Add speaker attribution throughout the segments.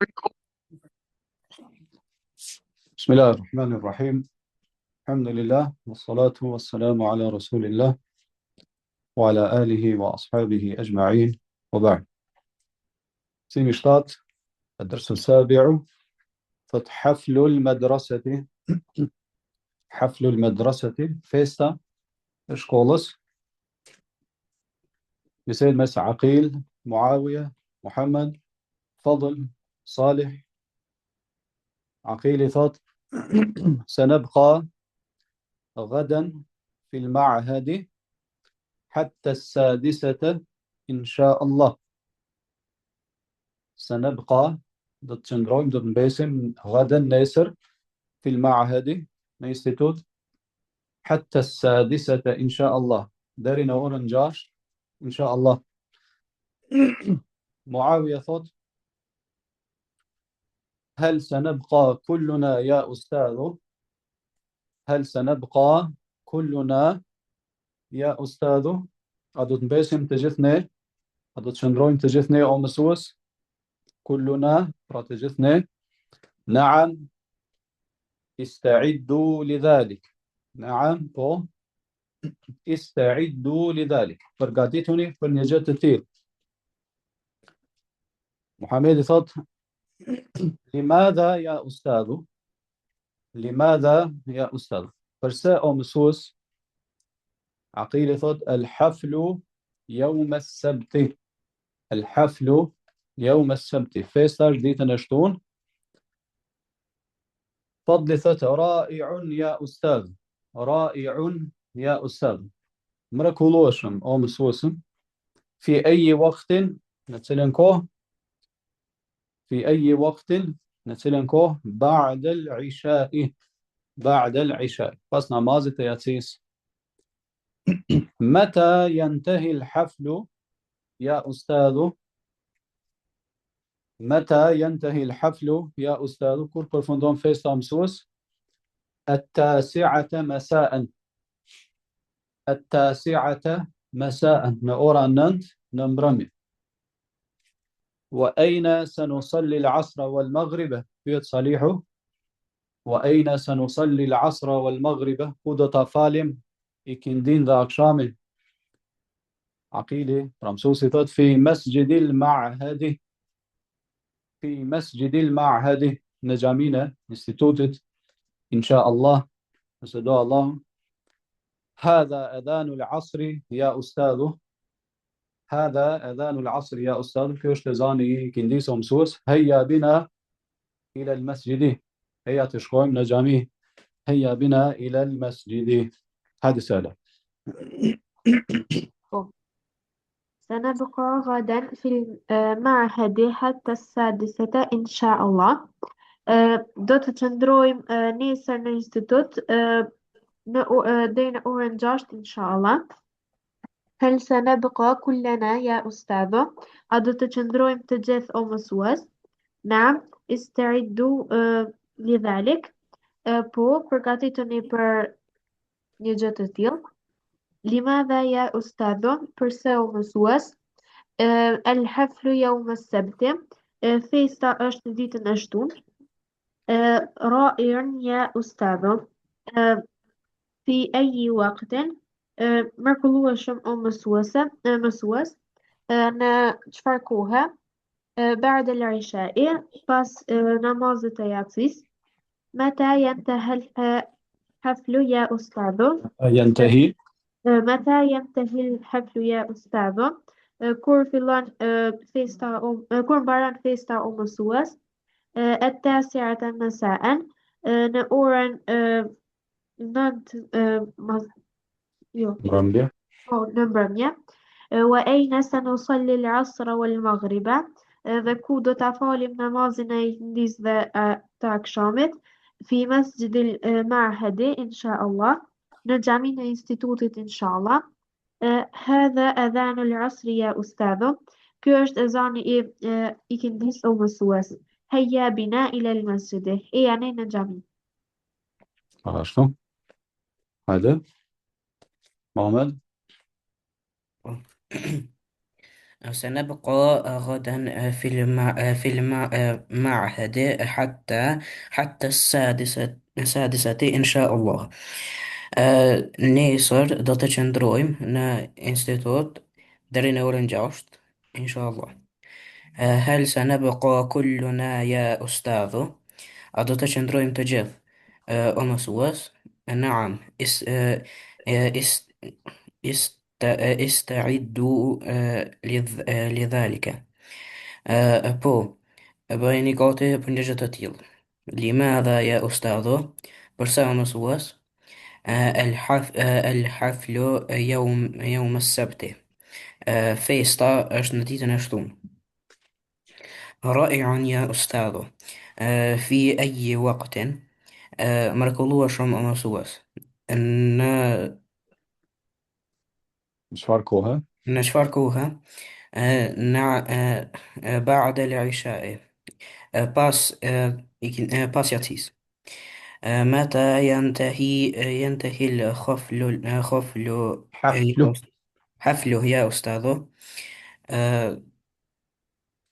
Speaker 1: بسم الله الرحمن الرحيم. الحمد لله والصلاة والسلام على رسول الله وعلى آله وأصحابه أجمعين وبعد. سيمي شطات الدرس السابع. حفل المدرسة. حفل المدرسة فيستا إشكولس بسيد مس عقيل معاوية محمد فضل صالح. عقيل ثوت سنبقى غدا في المعهد حتى 6 إن شاء الله. سنبقى ضد سندروم ضد باسم غدا نيسر في المعهد انستيتوت حتى 6 إن شاء الله. دارنا أورنجاش إن شاء الله. معاوية ثوت هل سنبقى كلنا يا أستاذ؟ هل سنبقى كلنا يا أستاذ؟ أدوت باسم تجثني أدوت سندروم تجثني أو مسوس كلنا تجثني. نعم استعدوا لذلك. نعم استعدوا لذلك. فرقاتيتوني فالنجات التير. محمد صوت لماذا يا أستاذ؟ لماذا يا أستاذ؟ فرساء مسوس. عقيل صوت الحفل يوم السبت. الحفل يوم السبت. فيستر ديت نشتون. فضل ثت رائع يا أستاذ. رائع يا أستاذ. مركولوشم أو مسوسم. في أي وقت نتسلنكوه. في أي وقت نتسلنكوه بعد العشاء. بعد العشاء بس نماز تياتيس. متى ينتهي الحفل يا أستاذ؟ متى ينتهي الحفل يا أستاذ؟ كوربر فندون فيس تامسوس 9 مساء. 9 مساء نورا ننت نمبرمي. وأين سنصلي العصر والمغرب؟ في صليحه. وأين سنصلي العصر والمغرب؟ قدة فالم إكندين ذا أكشامل. عقيلة رمسوسي في مسجد المعهد. في مسجد المعهد نجامينا انستيتوتت إن شاء الله. نسدو الله. هذا أذان العصر يا أستاذ. هذا أذان العصر يا أستاذ. كيوش تزاني كنديس ومسوس. هيا بنا إلى المسجد. هيا تشخوم نجامي. هيا بنا إلى المسجد. هذه سهلة.
Speaker 2: سنبقى غدا في المعهد حتى 6 إن شاء الله. Do të qëndrojmë nesër në institut deri në orën 6 inshallah. هل سنبقى كلنا يا أستاذ؟ A do të qëndrojmë të gjithë o mësues? نعم استعدوا لذلك. Po përgatituni për një gjë të tillë. لماذا يا أستاذ؟ Përse o mësues? الحفل يوم السبت. Festa është ditën e shtunë. رائع يا أستاذ. في أي وقت؟ mrekullueshëm o mësues. Në çfarë kohe? بعد العشاء. Pas namazit të yatsis. متى ينتهي الحفل يا أستاذ؟
Speaker 1: ينتهي.
Speaker 2: متى ينتهي الحفل يا أستاذ؟ Kur fillon festa kur mbaron festa o mësues? 9 مساء. Në orën 9
Speaker 1: رملة.
Speaker 2: në mbrëmje. وأين سنصلي العصر والمغرب؟ Dhe ku do ta falim namazin e ikindis dhe të akşamit? في مسجد المعهد إن شاء الله. në xhamin e institutit inshallah. هذا أذان العصر يا أستاذ. Ky është ezani i ikindis o mësues. هيا بنا إلى المسجد. يعني në xhami.
Speaker 1: عرفتم؟ هذا محمد.
Speaker 3: سنبقى غدا في المعهد حتى السادسة إن شاء الله. نيسر do të qëndrojmë në institut deri në orën 6 إن شاء الله. هل سنبقى كلنا يا أستاذ؟ A do të qëndrojmë të gjithë o mësues? نعم استعدوا لذلك. Po, bëheni gati për një gjë të tillë. لماذا يا أستاذ؟ Përsa o mësues? الحفل يوم السبت. Festa është në ditën e shtunë. رائع يا أستاذ. في أي وقت؟ mrekullueshëm shumë o mësues. Në
Speaker 1: çfarë kohe?
Speaker 3: në çfarë kohe? بعد العشاء. pas yatis. متى ينتهي
Speaker 1: حفله
Speaker 3: حفله يا أستاذ؟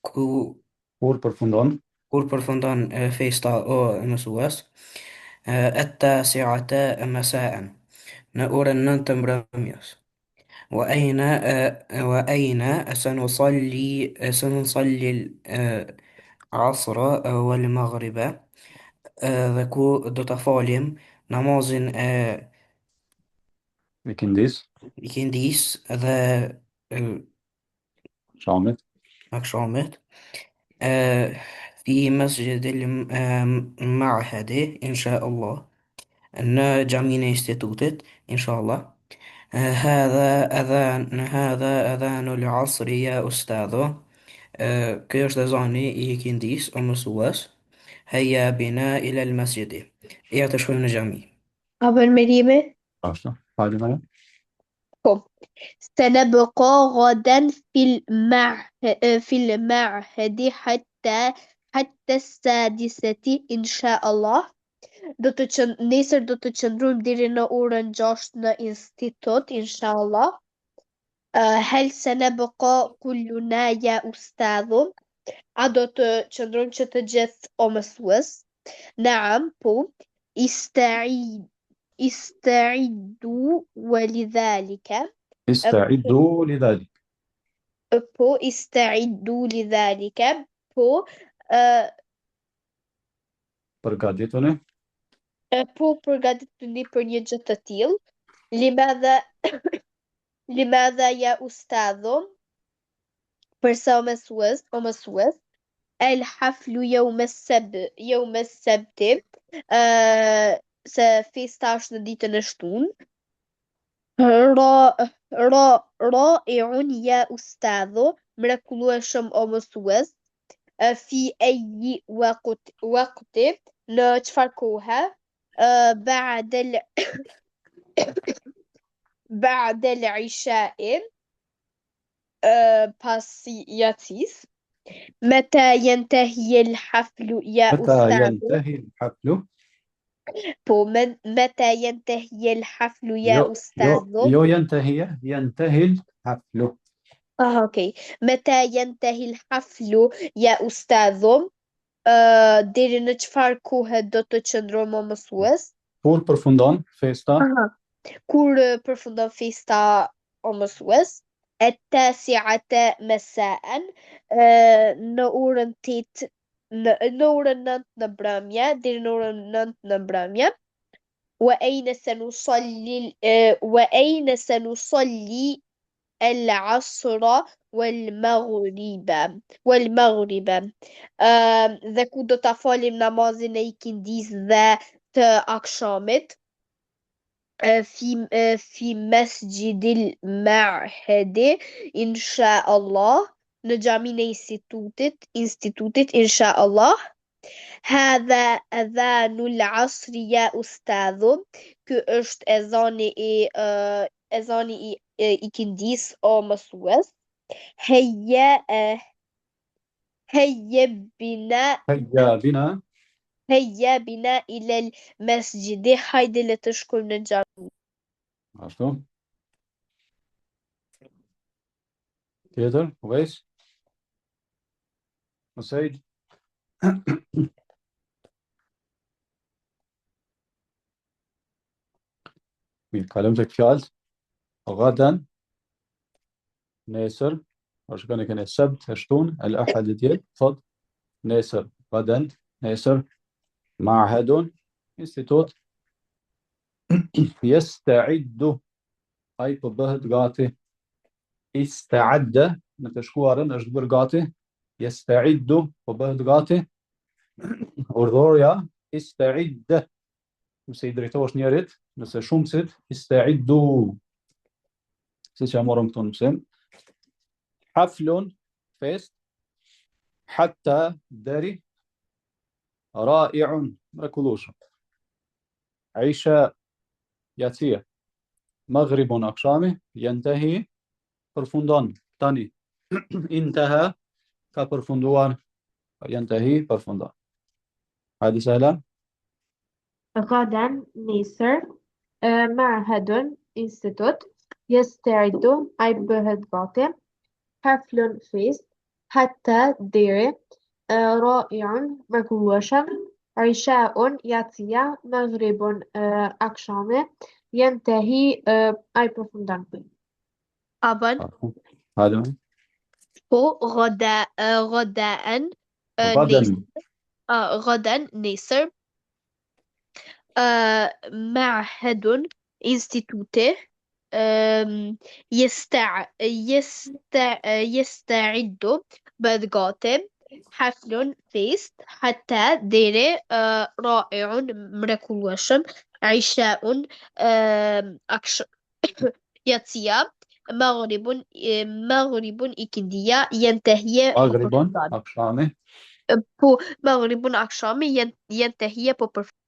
Speaker 3: ku
Speaker 1: kur përfundon
Speaker 3: kur përfundon festa o mësues? التاسعة مساء. në orën 9 të mbrëmjes. وأين سنصلي العصر والمغرب. dhe ku do të falim namazin e
Speaker 1: ikindis
Speaker 3: ikindis dhe
Speaker 1: shamit
Speaker 3: akşamit. في مسجد المعهد إن شاء الله. në xhamin e institutit إن شاء الله. هذا أذان العصر يا أستاذ. Ky është ezani i ikindis o mësues. هيا بنا إلى المسجد. Ja të shkojmë në xhami.
Speaker 2: أبل مريمة
Speaker 1: ashtu falim ajo
Speaker 2: قم. سنبقى غدا في المعهد حتى السادسة إن شاء الله. Nesër do të qëndrojmë deri në orën 6 në institut, inshallah. هل سنبقى كلنا يا أستاذ؟ A do të qëndrojmë që të gjithë o mësues? نعم po. استعدوا ولذلك.
Speaker 1: استعدوا لذلك
Speaker 2: Po استعدوا لذلك. Po
Speaker 1: përgatituni
Speaker 2: po përgatituni për një gjë të tillë. لماذا يا أستاذ؟ përsa o mësues. الحفل يوم السبت. Se festa është në ditën e shtunë. رائع يا أستاذ. mrekullueshëm o mësues. في أي وقت. në çfarë kohe? بعد العشاء. pas yatis. متى ينتهي الحفل يا
Speaker 1: متى
Speaker 2: أستاذ؟
Speaker 1: ينتهي الحفل
Speaker 2: متى ينتهي الحفل يا أستاذ؟
Speaker 1: ينتهي الحفل
Speaker 2: أوكي. متى ينتهي الحفل يا أستاذ؟ deri në çfarë kohe do të qëndrojmë o mësues?
Speaker 1: kur përfundon festa
Speaker 2: kur përfundon festa o mësues? التاسعة مساء. në orën 8 në orën 9 në mbrëmje, deri në orën 9 në mbrëmje. وأين سنصلي العصر والمغرب. dhe ku do ta falim namazin e ikindis dhe të akşamit. في مسجد المعهد إن شاء الله. në xhamin e institutit إن شاء الله. هذا أذان العصر يا أستاذ. ky është ezani i ikindis o mësues. هيا بنا إلى المسجد. hajde le të shkojmë në xhami.
Speaker 1: ashtu تيتر كويس وسيد مين كلمتك فعلت غدا نيسر وش كان السبت هشتون الأحد ديال تفضل نيسر غدا نيسر معهد انستيتوت يستعد أي ببهد قاطي استعد نتشكوارن أجبر قاطي يستعد ببهد قاطي أردوريا استعد مسيدريتوش نيرت نسا شمست استعدوا سيشا مورمتون مسلم حفل فيست حتى داري رائع مركلوش عشاء ياتيه مغرب أقشامه ينتهي برفندان تاني انتهى كبرفندوان ينتهي برفندان هذه سهلة
Speaker 2: غدا نيسر معهد انستيتوت يستعد أي بهد قاطع حفل فيست حتى ديري رائع مكوشا عشاء ياتيا مغرب أقشامه ينتهي أي بروفوندان
Speaker 4: أبا
Speaker 1: هذا
Speaker 4: غداء غداء
Speaker 1: غدا
Speaker 4: غدا نيسر معهد انستيتوته يستعد بدقات حفل فيست حتى ديري رائع مركوشم عشاء ياتيا مغرب إكندية ينتهي
Speaker 1: مغرب
Speaker 4: ببرفندان.
Speaker 1: أقشامه
Speaker 4: مغرب أقشام ينتهي ببرفندان.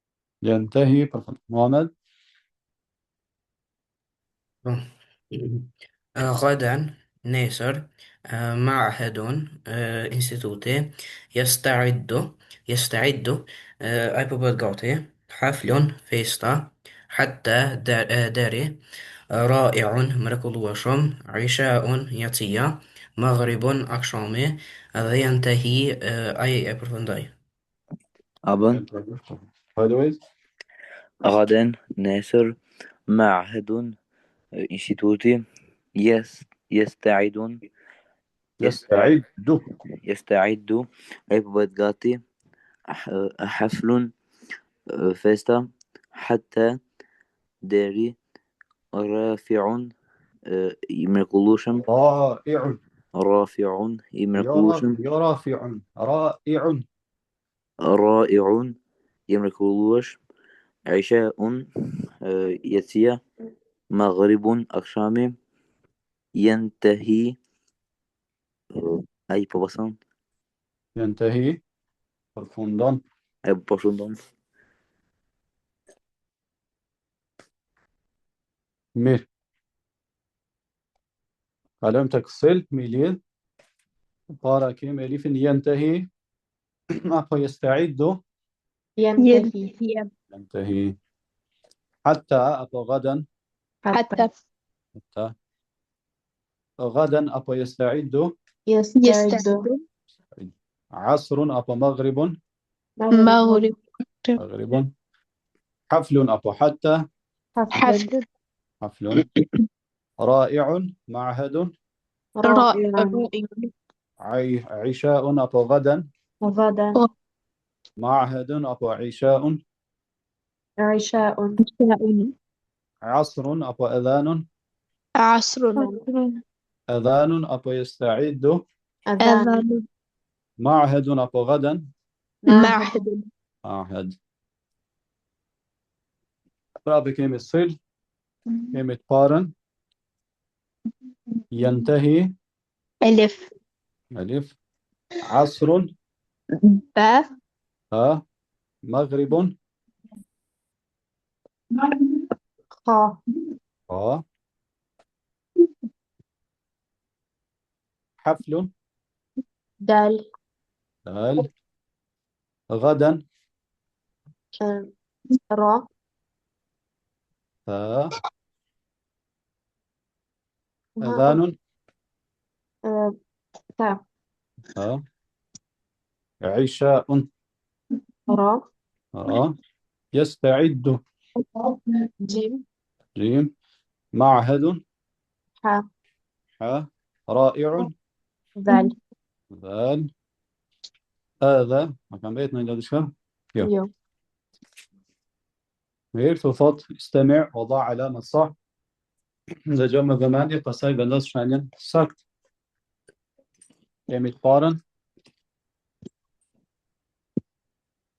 Speaker 1: ينتهي برفندان محمد
Speaker 3: غدا نيسر معهد انستيتوتي يستعد أي ببهد حفل فيستا حتى داري رائع مركلوشم عشاء ياتيا مغرب أقشامي ينتهي أي برفنداي
Speaker 5: أبا
Speaker 1: هذا
Speaker 5: غدا ناصر معهد انستيتوتي يستعد أي ببهد حفل فيستا حتى داري رافع يمركلوشم
Speaker 1: رائع يرافع
Speaker 5: رائع يمركلوش عشاء ياتيا مغرب أقشام ينتهي أي ببصن
Speaker 1: ينتهي برفندان
Speaker 5: أي ببصن
Speaker 1: مير كلمتك صل ميلين باركيم أليف ينتهي أبا يستعد ينتهي حتى أبا غدا
Speaker 4: حتى
Speaker 1: غدا أبا يستعد
Speaker 4: يستعد
Speaker 1: عصر أبا مغرب
Speaker 4: مغرب
Speaker 1: حفل أبا حتى
Speaker 4: حفل
Speaker 1: رائع معهد
Speaker 4: رائع
Speaker 1: عشاء أبا غدا معهد أبا عشاء عصر أبا أذان
Speaker 4: عصر
Speaker 1: أذان أبا يستعد
Speaker 4: أذان
Speaker 1: معهد أبا غدا معهد رابع كلمة صل كلمة بارن ينتهي
Speaker 4: ألف
Speaker 1: ألف عصر ها مغرب حفل
Speaker 2: دال
Speaker 1: غدا
Speaker 2: را
Speaker 1: أذان
Speaker 2: تا
Speaker 1: ها عشاء
Speaker 2: را
Speaker 1: يستعد
Speaker 2: جيم
Speaker 1: جيم معهد
Speaker 2: ح
Speaker 1: رائع
Speaker 2: ذال
Speaker 1: ذال هذا ما كان بيتنا إلا دشها
Speaker 2: يو
Speaker 1: غير صفات استمع وضع علامة صح إذا جمع ثمانية قصايد الناس شانين سكت يمي قارن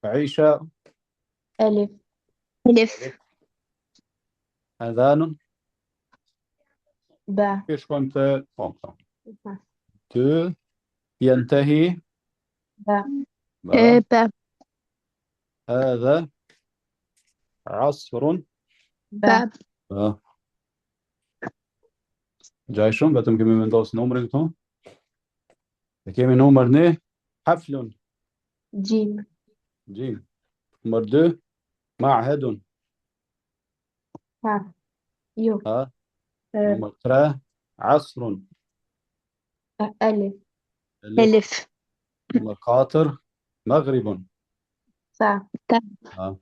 Speaker 1: عيشة
Speaker 2: ألف
Speaker 4: ألف
Speaker 1: أذان
Speaker 2: باء
Speaker 1: إيش كنت فوق تو ينتهي
Speaker 2: باء
Speaker 1: باء
Speaker 4: باء
Speaker 1: هذا عصر
Speaker 2: باء
Speaker 1: باء جايشون بتم كمي من دوس نمر تو كمي نمر نه حفل
Speaker 2: جيم
Speaker 1: جيم نمر دو معهد
Speaker 2: ح يو
Speaker 1: ها نمر 3 عصر
Speaker 2: ألف
Speaker 4: ألف
Speaker 1: نمر 4 مغرب
Speaker 2: سا
Speaker 1: ها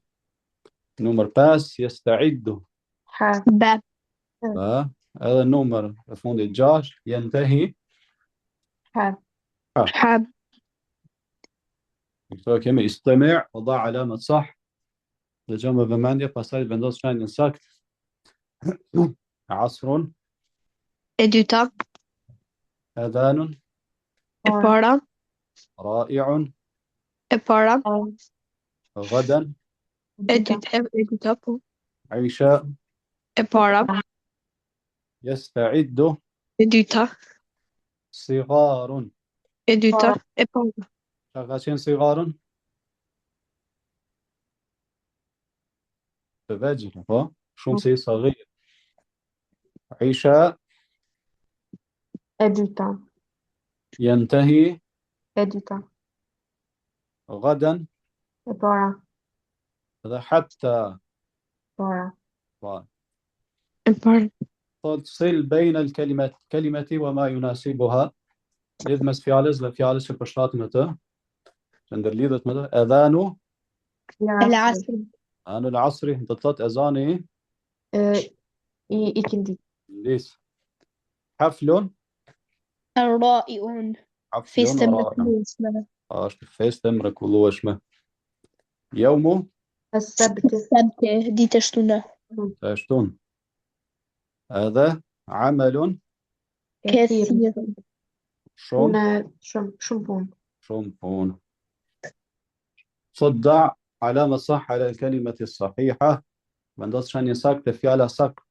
Speaker 1: نمر باس يستعد
Speaker 2: ح
Speaker 4: باء
Speaker 1: ها هذا النمر فوند الجاش ينتهي
Speaker 2: ح
Speaker 4: حاب
Speaker 1: دكتور كمي استمع وضع علامة صح لجمع ثمانية قصائد بندوس شان ساكت عصر
Speaker 4: إدوتا
Speaker 1: أذان
Speaker 4: إبارة
Speaker 1: رائع
Speaker 4: إبارة
Speaker 1: غدا
Speaker 4: إدوتا
Speaker 1: عشاء
Speaker 4: إبارة
Speaker 1: يستعد
Speaker 4: إدوتا
Speaker 1: صغار
Speaker 4: إدوتا إبارة
Speaker 1: شغاشين صغار تفاجئ شمسي صغير عشاء
Speaker 2: أدوتا
Speaker 1: ينتهي
Speaker 2: أدوتا
Speaker 1: غدا
Speaker 2: إبارة
Speaker 1: هذا حتى
Speaker 2: إبارة
Speaker 4: إبارة
Speaker 1: تفصل بين الكلمات كلمة وما يناسبها يدمس فيالز لفيالز البشرات متى شندرليدة متى أذان
Speaker 4: العصر
Speaker 1: أنا العصر انتطلت أذاني
Speaker 2: إكندي
Speaker 1: ليس حفل
Speaker 4: الرائعون
Speaker 1: حفل
Speaker 4: في استمرار
Speaker 1: رائع فيستمر كل وشمه يوم
Speaker 2: السبت
Speaker 4: السبت دي تشتونه
Speaker 1: تشتون هذا عمل
Speaker 4: كثير
Speaker 1: شوم
Speaker 2: شمبون
Speaker 1: شومبون صدع علامة صح على الكلمة الصحيحة من داس شان يساك تفعل سك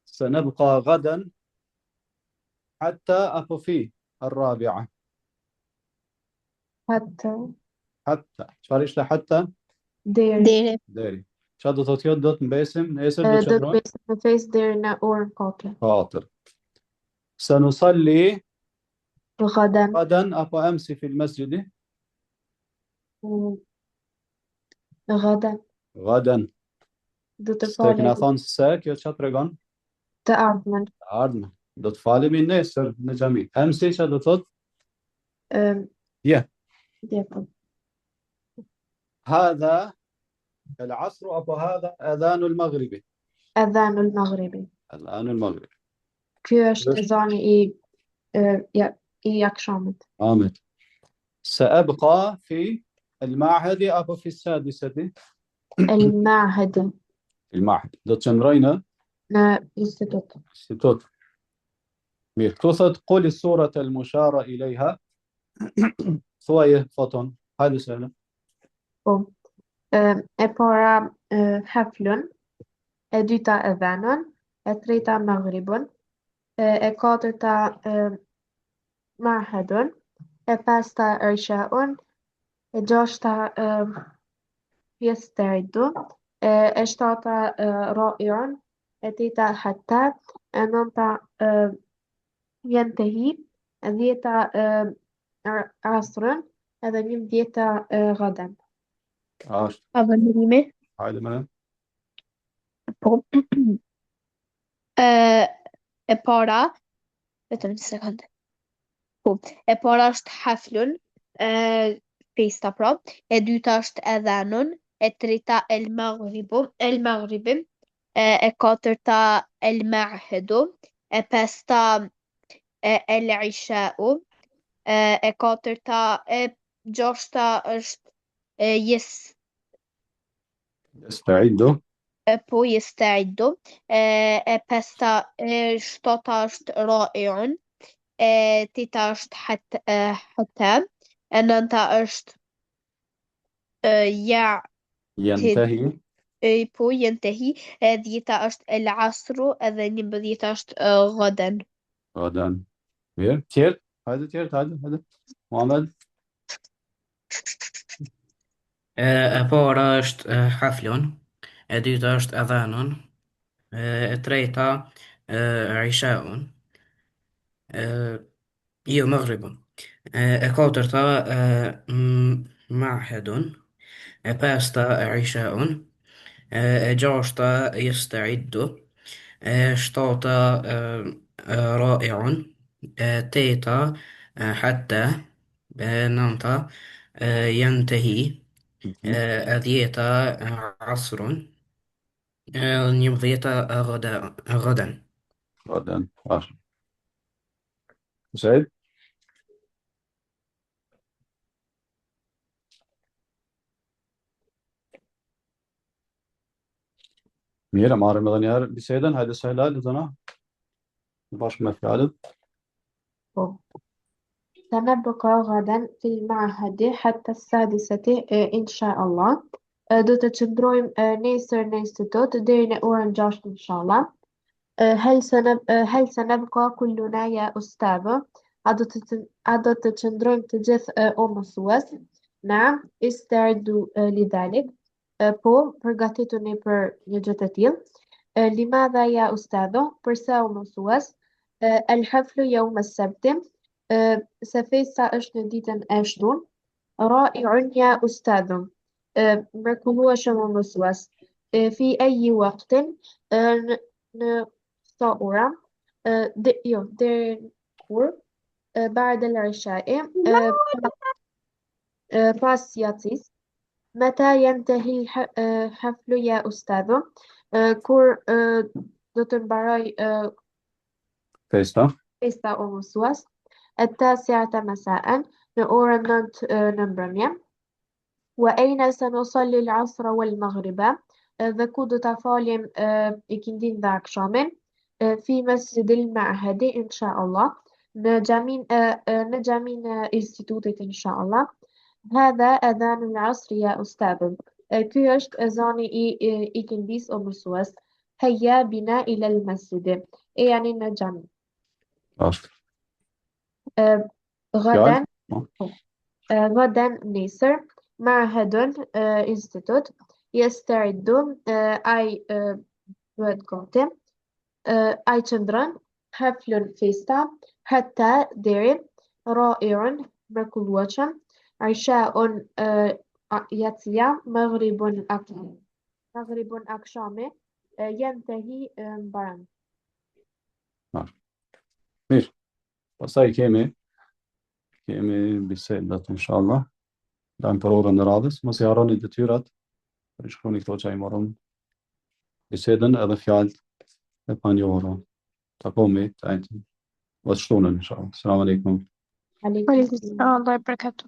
Speaker 1: سنبقى غدا حتى أطفي الرابعة حتى شاريش حتى
Speaker 2: دير
Speaker 1: داري شادو توتيوت دوت باسم نيسر دوت
Speaker 2: دوت
Speaker 1: شادرون
Speaker 2: باسم فيس ديرنا أور قاطع
Speaker 1: خاطر سنصلي
Speaker 2: غدا
Speaker 1: غدا أبو أمس في المسجد
Speaker 2: غدا
Speaker 1: غدا
Speaker 2: دوت
Speaker 1: استكناثون ساك يا شاترغون
Speaker 2: تأردمن
Speaker 1: عردنا دوت فالي من نيسر نجامي أمسي شادو توت
Speaker 2: ديكم
Speaker 1: هذا العصر أبو هذا أذان المغرب
Speaker 2: أذان المغربي
Speaker 1: الآن المغرب
Speaker 2: كيش أذاني إي أكشامت
Speaker 1: آمد سأبقى في المعهد أبو في السادسة
Speaker 2: المعهد
Speaker 1: المعهد دوت شمرينا
Speaker 2: إنستيتوت
Speaker 1: ميرتوثت قل الصورة المشار إليها ثوية فوتون هذا سهل
Speaker 2: إبارة حفل إدوتا أذان إتريتا مغرب إكاترتا معهد إباستا عشاء إجاشتا يستعد إشتاتا رائع إتيتا حتى أنانتا ينتهي ذيتا عصر هذا ميم ديتا غدا
Speaker 1: عاش
Speaker 4: أظن
Speaker 1: هذا من
Speaker 4: إبارة vetëm një sekondë. Po, e para është haflun, festa pra, e dyta është adhanun, e treta el maghribim, e katërta el ma'hedu, e pesta el isha'u, e katërta e gjashta është yes,
Speaker 1: Estaidu.
Speaker 4: po yesta'iddu, e pesta e shtata është ra'iun, e tita është hatta, e nënta është ja
Speaker 1: Yantahi.
Speaker 4: po yentehi, e dhjeta është el asru, edhe 11 është ghadan.
Speaker 1: غدا. Mirë. Tjerë. Hajde. Muhammed.
Speaker 3: E para është haflun, e dyta është adhanun, e treta ishaun, jo maghribun, e katërta ma'hedun, e pesta ishaun, e gjashta yesta'iddu, e shtata ra'iun, e teta hatta, e nënta yantahi, e dhjeta asrun, e 11 غدا.
Speaker 1: غدا. 10. Zeid. Mirë, marrim edhe njerë bisedën, hajde Sehla, lëzëna. Bashkë me fjalët.
Speaker 2: سنبقى غدا في المعهد حتى السادسة إن شاء الله. Do të qëndrojmë nesër në institut deri në orën 6 inshallah. هل سنبقى كلنا يا أستاذ؟ A do të qëndrojmë të gjithë o mësues? نعم استعدوا لذلك. Po, përgatituni për një gjë të tillë. لماذا يا أستاذ؟ Përse o mësues? الحفل يوم السبت. Se festa është në ditën e shtunë. رائع يا أستاذ. Mrekullueshëm o mësues. في أي وقت؟ Në sa ora? Deri kur? بعد العشاء. Pas yatsis. متى ينتهي الحفل يا أستاذ؟ Kur do të mbaroj
Speaker 1: Festa.
Speaker 2: festa o mësues? التاسعة مساء. në orën 9 në mbrëmje. وأين سنصلي العصر والمغرب؟ Dhe ku do ta falim ikindin dhe akşamin? في مسجد المعهد إن شاء الله. në xhamin e institutit inshallah. هذا أذان العصر يا أستاذ. Ky është ezani i ikindis o mësues. هيا بنا إلى المسجد. يعني në xhami.
Speaker 1: Bashkë.
Speaker 2: غدا غدا nesër. معهد institut. يستعد ai bëhet gati. Ai qëndron. حفل festa. حتى deri. رائع mrekullueshëm. عشاء yatsia. مغرب akşami. ينتهي mbaron.
Speaker 1: Mirë. Pastaj kemi bisedat inshallah. Dajmë për orën e radhës, mos i harroni detyrat. Shkruani këto që i morëm bisedën edhe fjalët e panjohura. Takomi të ajtë. Vazhtonën inshallah. Selamun alaikum.
Speaker 2: Alaikum
Speaker 4: Allah e barakatuh.